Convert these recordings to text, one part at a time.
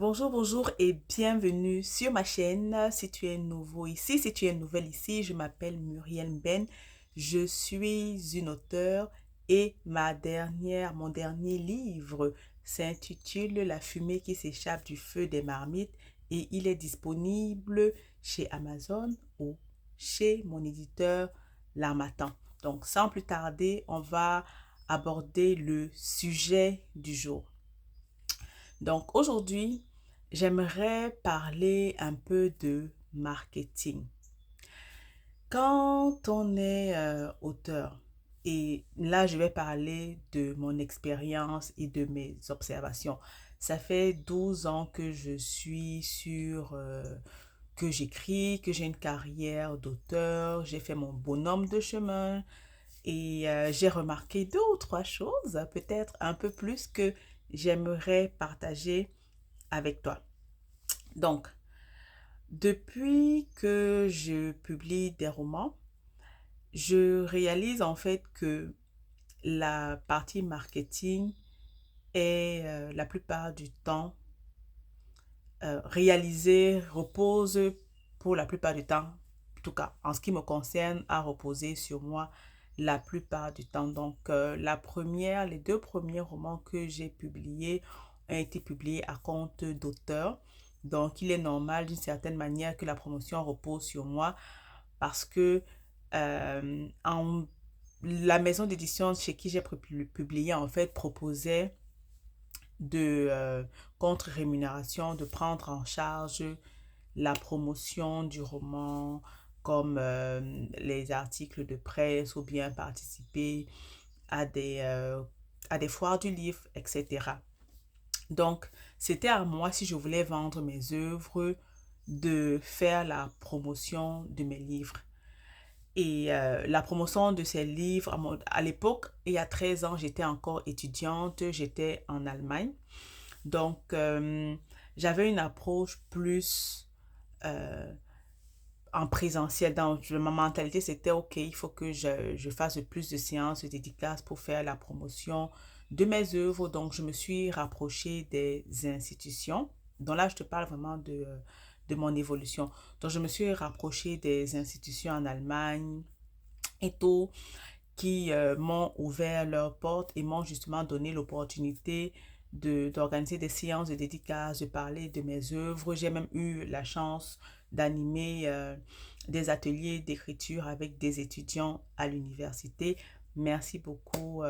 Bonjour, bonjour et bienvenue sur ma chaîne. Si tu es nouveau ici, si tu es nouvelle ici, je m'appelle Muriel Ben. Je suis une auteure et mon dernier livre s'intitule La fumée qui s'échappe du feu des marmites et il est disponible chez Amazon ou chez mon éditeur L'Harmattan. Donc, sans plus tarder, on va aborder le sujet du jour. Donc aujourd'hui, j'aimerais parler un peu de marketing. Quand on est auteur, et là je vais parler de mon expérience et de mes observations. Ça fait 12 ans que je suis que j'écris, que j'ai une carrière d'auteur, j'ai fait mon bonhomme de chemin et j'ai remarqué deux ou trois choses, peut-être un peu plus que j'aimerais partager avec toi. Donc, depuis que je publie des romans, je réalise en fait que la partie marketing est la plupart du temps réalisée, repose pour la plupart du temps, en tout cas en ce qui me concerne, à reposer sur moi la plupart du temps. Donc, les deux premiers romans que j'ai publiés ont été publiés à compte d'auteur. Donc, il est normal d'une certaine manière que la promotion repose sur moi parce que en, la maison d'édition chez qui j'ai publié en fait proposait de contre-rémunération, de prendre en charge la promotion du roman, comme les articles de presse ou bien participer à à des foires du livre, etc. Donc, c'était à moi, si je voulais vendre mes œuvres, de faire la promotion de mes livres. Et la promotion de ces livres, à l'époque, il y a 13 ans, j'étais encore étudiante, j'étais en Allemagne. Donc, j'avais une approche plus euh, en présentiel. Dans ma mentalité, c'était OK, il faut que je fasse plus de séances de dédicaces pour faire la promotion de mes œuvres. Donc, je me suis rapprochée des institutions. Donc là, je te parle vraiment de mon évolution. Donc, je me suis rapprochée des institutions en Allemagne et tout, qui m'ont ouvert leurs portes et m'ont justement donné l'opportunité d'organiser des séances de dédicaces, de parler de mes œuvres. J'ai même eu la chance d'animer des ateliers d'écriture avec des étudiants à l'université. Merci beaucoup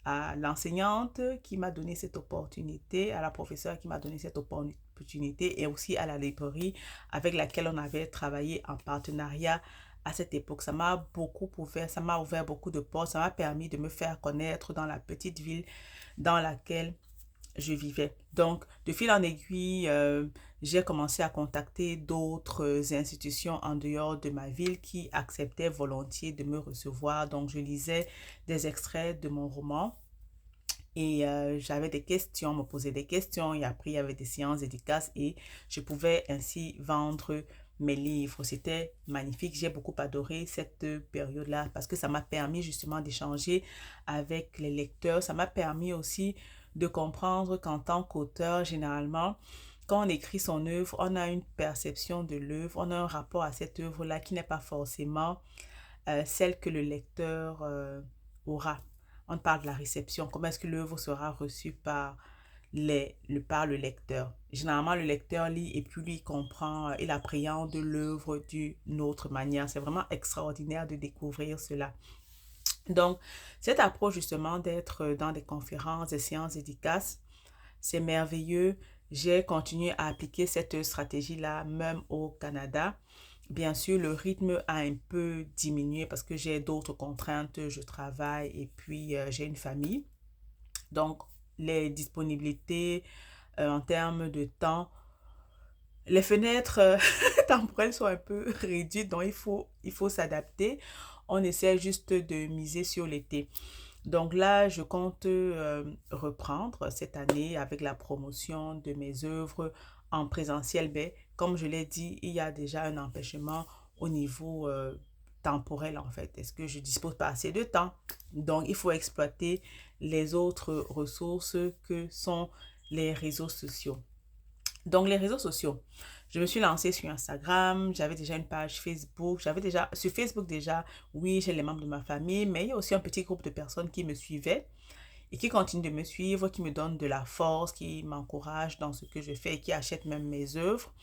à l'enseignante qui m'a donné cette opportunité, à la professeure qui m'a donné cette opportunité et aussi à la librairie avec laquelle on avait travaillé en partenariat à cette époque. Ça m'a beaucoup ouvert, ça m'a ouvert beaucoup de portes, ça m'a permis de me faire connaître dans la petite ville dans laquelle je vivais. Donc, de fil en aiguille, j'ai commencé à contacter d'autres institutions en dehors de ma ville qui acceptaient volontiers de me recevoir. Donc, je lisais des extraits de mon roman et j'avais des questions, me posais des questions et après il y avait des séances dédicaces et je pouvais ainsi vendre mes livres. C'était magnifique. J'ai beaucoup adoré cette période-là parce que ça m'a permis justement d'échanger avec les lecteurs. Ça m'a permis aussi de comprendre qu'en tant qu'auteur, généralement, quand on écrit son œuvre, on a une perception de l'œuvre, on a un rapport à cette œuvre-là qui n'est pas forcément celle que le lecteur aura. On parle de la réception, comment est-ce que l'œuvre sera reçue par par le lecteur. Généralement, le lecteur lit et puis lui comprend, il appréhende l'œuvre d'une autre manière. C'est vraiment extraordinaire de découvrir cela. Donc, cette approche justement d'être dans des conférences, des séances dédicaces, c'est merveilleux. J'ai continué à appliquer cette stratégie-là même au Canada. Bien sûr, le rythme a un peu diminué parce que j'ai d'autres contraintes. Je travaille et puis j'ai une famille. Donc, les disponibilités en termes de temps, les fenêtres temporelles sont un peu réduites, donc il faut s'adapter. On essaie juste de miser sur l'été. Donc là, je compte reprendre cette année avec la promotion de mes œuvres en présentiel. Mais comme je l'ai dit, il y a déjà un empêchement au niveau temporel en fait. Est-ce que je dispose pas assez de temps? Donc, il faut exploiter les autres ressources que sont les réseaux sociaux. Donc, les réseaux sociaux. Je me suis lancée sur Instagram, j'avais déjà une page Facebook, sur Facebook déjà, oui, j'ai les membres de ma famille, mais il y a aussi un petit groupe de personnes qui me suivaient et qui continuent de me suivre, qui me donnent de la force, qui m'encouragent dans ce que je fais et qui achètent même mes œuvres.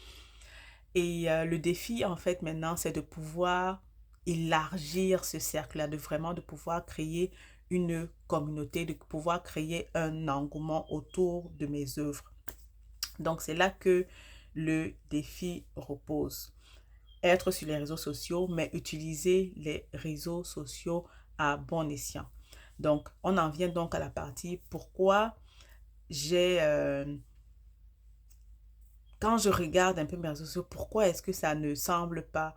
Et le défi, en fait, maintenant, c'est de pouvoir élargir ce cercle-là, de pouvoir créer une communauté, de pouvoir créer un engouement autour de mes œuvres. Donc, c'est là que le défi repose. Être sur les réseaux sociaux, mais utiliser les réseaux sociaux à bon escient. Donc, on en vient donc à la partie pourquoi j'ai quand je regarde un peu mes réseaux sociaux, pourquoi est-ce que ça ne semble pas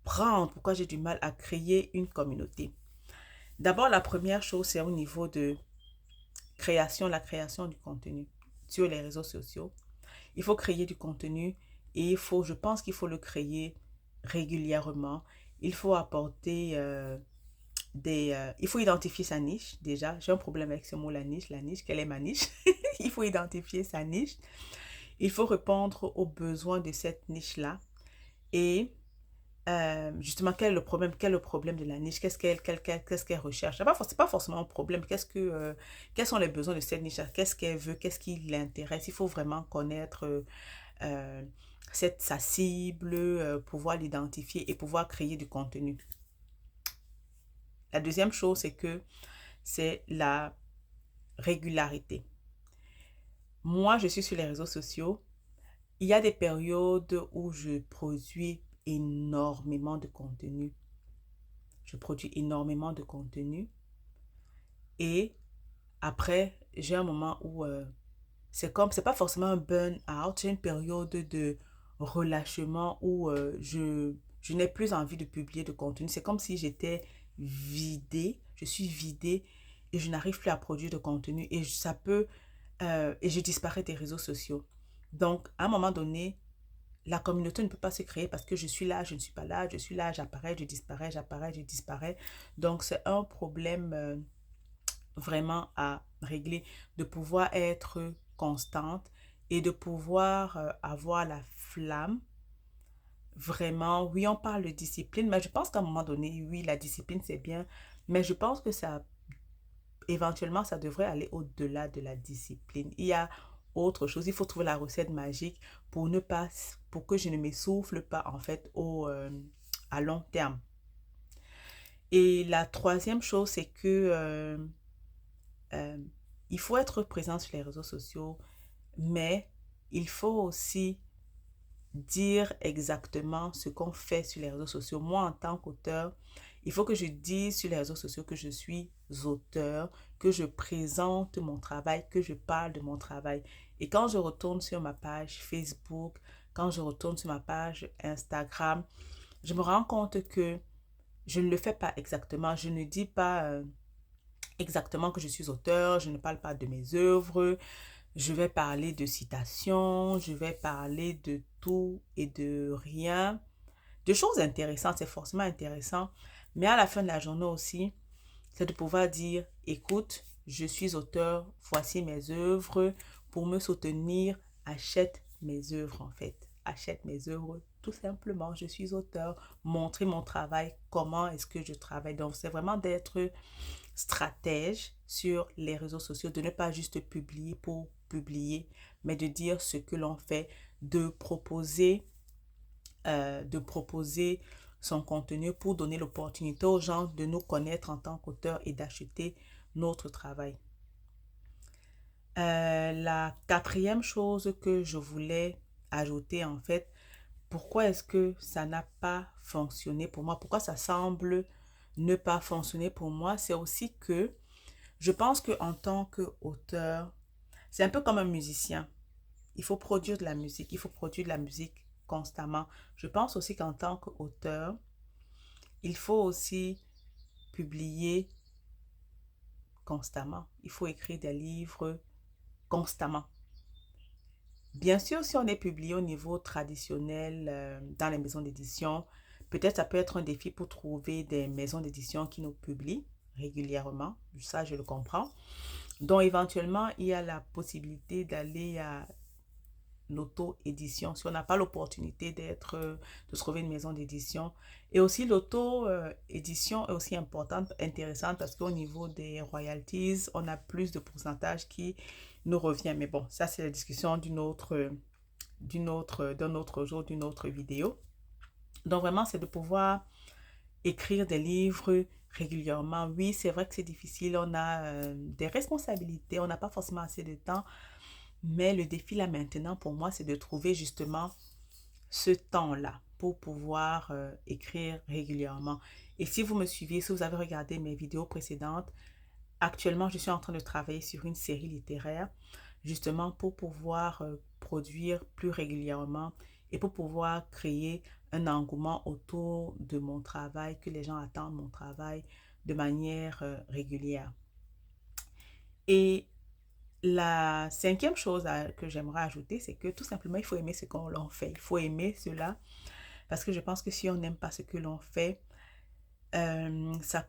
prendre, pourquoi j'ai du mal à créer une communauté. D'abord, la première chose, c'est au niveau de la création du contenu sur les réseaux sociaux. Il faut créer du contenu et je pense qu'il faut le créer régulièrement. Il faut apporter il faut identifier sa niche déjà. J'ai un problème avec ce mot, la niche, quelle est ma niche? Il faut identifier sa niche. Il faut répondre aux besoins de cette niche-là. Et justement, quel est le problème de la niche? Qu'est-ce qu'elle recherche? C'est pas forcément un problème. Quels sont les besoins de cette niche? Qu'est-ce qu'elle veut? Qu'est-ce qui l'intéresse? Il faut vraiment connaître euh, sa cible, pouvoir l'identifier et pouvoir créer du contenu. La deuxième chose, c'est la régularité. Moi, je suis sur les réseaux sociaux. Il y a des périodes où je produis énormément de contenu. Je produis énormément de contenu. Et après, j'ai un moment où c'est pas forcément un burn-out, j'ai une période de relâchement où je n'ai plus envie de publier de contenu. C'est comme si j'étais vidée, je suis vidée et je n'arrive plus à produire de contenu et et je disparais des réseaux sociaux. Donc, à un moment donné, la communauté ne peut pas se créer parce que je suis là, je ne suis pas là, je suis là, j'apparais, je disparais, j'apparais, je disparais. Donc, c'est un problème vraiment à régler, de pouvoir être constante et de pouvoir avoir la flamme. Vraiment, oui, on parle de discipline, mais je pense qu'à un moment donné, oui, la discipline, c'est bien, mais je pense que éventuellement, ça devrait aller au-delà de la discipline. Il y a autre chose, il faut trouver la recette magique pour que je ne m'essouffle pas, en fait, à long terme. Et la troisième chose, c'est que euh, il faut être présent sur les réseaux sociaux, mais il faut aussi dire exactement ce qu'on fait sur les réseaux sociaux. Moi, en tant qu'auteur, il faut que je dise sur les réseaux sociaux que je suis auteur, que je présente mon travail, que je parle de mon travail. Et quand je retourne sur ma page Facebook, quand je retourne sur ma page Instagram, je me rends compte que je ne le fais pas exactement. Je ne dis pas exactement que je suis auteur, je ne parle pas de mes œuvres, je vais parler de citations, je vais parler de tout et de rien, de choses intéressantes, c'est forcément intéressant, mais à la fin de la journée aussi, c'est de pouvoir dire, écoute, je suis auteur, voici mes œuvres, pour me soutenir, achète mes œuvres en fait, achète mes œuvres, tout simplement, je suis auteur, montrer mon travail, comment est-ce que je travaille, donc c'est vraiment d'être stratège sur les réseaux sociaux, de ne pas juste publier pour publier, mais de dire ce que l'on fait, de proposer son contenu pour donner l'opportunité aux gens de nous connaître en tant qu'auteur et d'acheter notre travail. La quatrième chose que je voulais ajouter en fait, pourquoi est-ce que ça n'a pas fonctionné pour moi? Pourquoi ça semble ne pas fonctionner pour moi? C'est aussi que je pense qu'en tant qu'auteur, c'est un peu comme un musicien. Il faut produire de la musique, il faut produire de la musique constamment. Je pense aussi qu'en tant qu'auteur, il faut aussi publier constamment. Il faut écrire des livres constamment. Bien sûr, si on est publié au niveau traditionnel dans les maisons d'édition, peut-être ça peut être un défi pour trouver des maisons d'édition qui nous publient régulièrement. Ça, je le comprends. Donc, éventuellement, il y a la possibilité d'aller l'auto-édition, si on n'a pas l'opportunité de trouver une maison d'édition. Et aussi l'auto-édition est aussi importante, intéressante parce qu'au niveau des royalties, on a plus de pourcentage qui nous revient. Mais bon, ça c'est la discussion d'un autre jour, d'une autre vidéo. Donc vraiment, c'est de pouvoir écrire des livres régulièrement. Oui, c'est vrai que c'est difficile, on a des responsabilités, on n'a pas forcément assez de temps, mais le défi là maintenant pour moi, c'est de trouver justement ce temps-là pour pouvoir écrire régulièrement. Et si vous me suivez, si vous avez regardé mes vidéos précédentes, actuellement, je suis en train de travailler sur une série littéraire, justement pour pouvoir produire plus régulièrement et pour pouvoir créer un engouement autour de mon travail, que les gens attendent mon travail de manière régulière. Et la cinquième chose que j'aimerais ajouter, c'est que tout simplement, il faut aimer ce qu'on l'on fait. Il faut aimer cela parce que je pense que si on n'aime pas ce que l'on fait, ça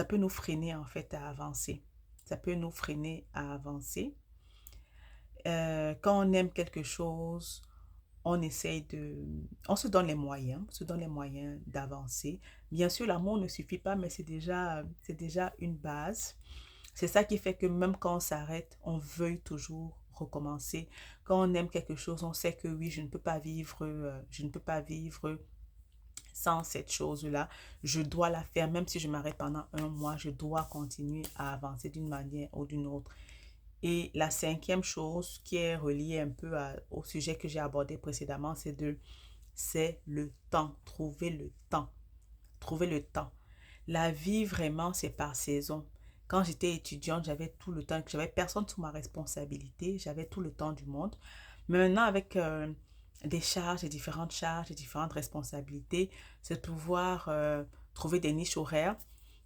peut nous freiner en fait à avancer. Ça peut nous freiner à avancer. Quand on aime quelque chose, on se donne les moyens, d'avancer. Bien sûr, l'amour ne suffit pas, mais c'est déjà une base. C'est ça qui fait que même quand on s'arrête, on veuille toujours recommencer. Quand on aime quelque chose, on sait que oui, je ne peux pas vivre sans cette chose-là. Je dois la faire, même si je m'arrête pendant un mois, je dois continuer à avancer d'une manière ou d'une autre. Et la cinquième chose qui est reliée un peu au sujet que j'ai abordé précédemment, c'est le temps. Trouver le temps. Trouver le temps. La vie, vraiment, c'est par saison. Quand j'étais étudiante, j'avais tout le temps, j'avais personne sous ma responsabilité, j'avais tout le temps du monde. Mais maintenant, avec des charges et différentes responsabilités, c'est de pouvoir trouver des niches horaires.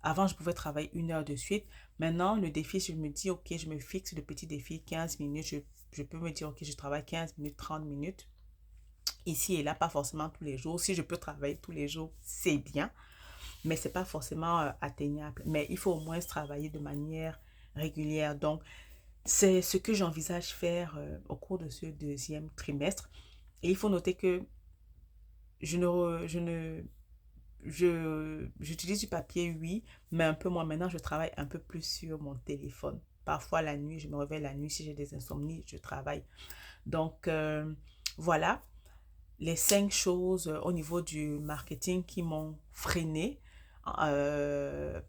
Avant, je pouvais travailler 1 heure de suite. Maintenant, le défi, je me dis, ok, je me fixe le petit défi, 15 minutes. Je peux me dire, ok, je travaille 15 minutes, 30 minutes. Ici et là, pas forcément tous les jours. Si je peux travailler tous les jours, c'est bien. Mais ce n'est pas forcément atteignable. Mais il faut au moins travailler de manière régulière. Donc, c'est ce que j'envisage faire au cours de ce deuxième trimestre. Et il faut noter que j'utilise du papier, oui, mais un peu moins. Maintenant, je travaille un peu plus sur mon téléphone. Parfois, la nuit, je me réveille la nuit. Si j'ai des insomnies, je travaille. Donc, voilà les 5 choses au niveau du marketing qui m'ont freiné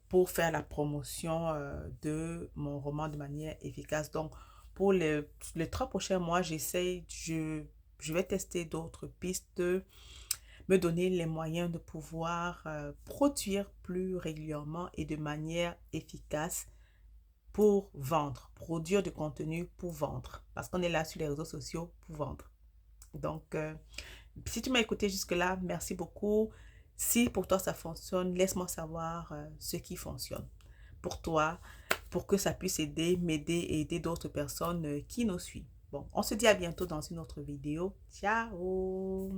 pour faire la promotion de mon roman de manière efficace. Donc, pour les 3 prochains mois, je vais tester d'autres pistes, me donner les moyens de pouvoir produire plus régulièrement et de manière efficace pour vendre, produire du contenu pour vendre, parce qu'on est là sur les réseaux sociaux pour vendre. Donc, si tu m'as écouté jusque-là, merci beaucoup. Si pour toi ça fonctionne, laisse-moi savoir ce qui fonctionne pour toi, pour que ça puisse m'aider et aider d'autres personnes qui nous suivent. Bon, on se dit à bientôt dans une autre vidéo. Ciao!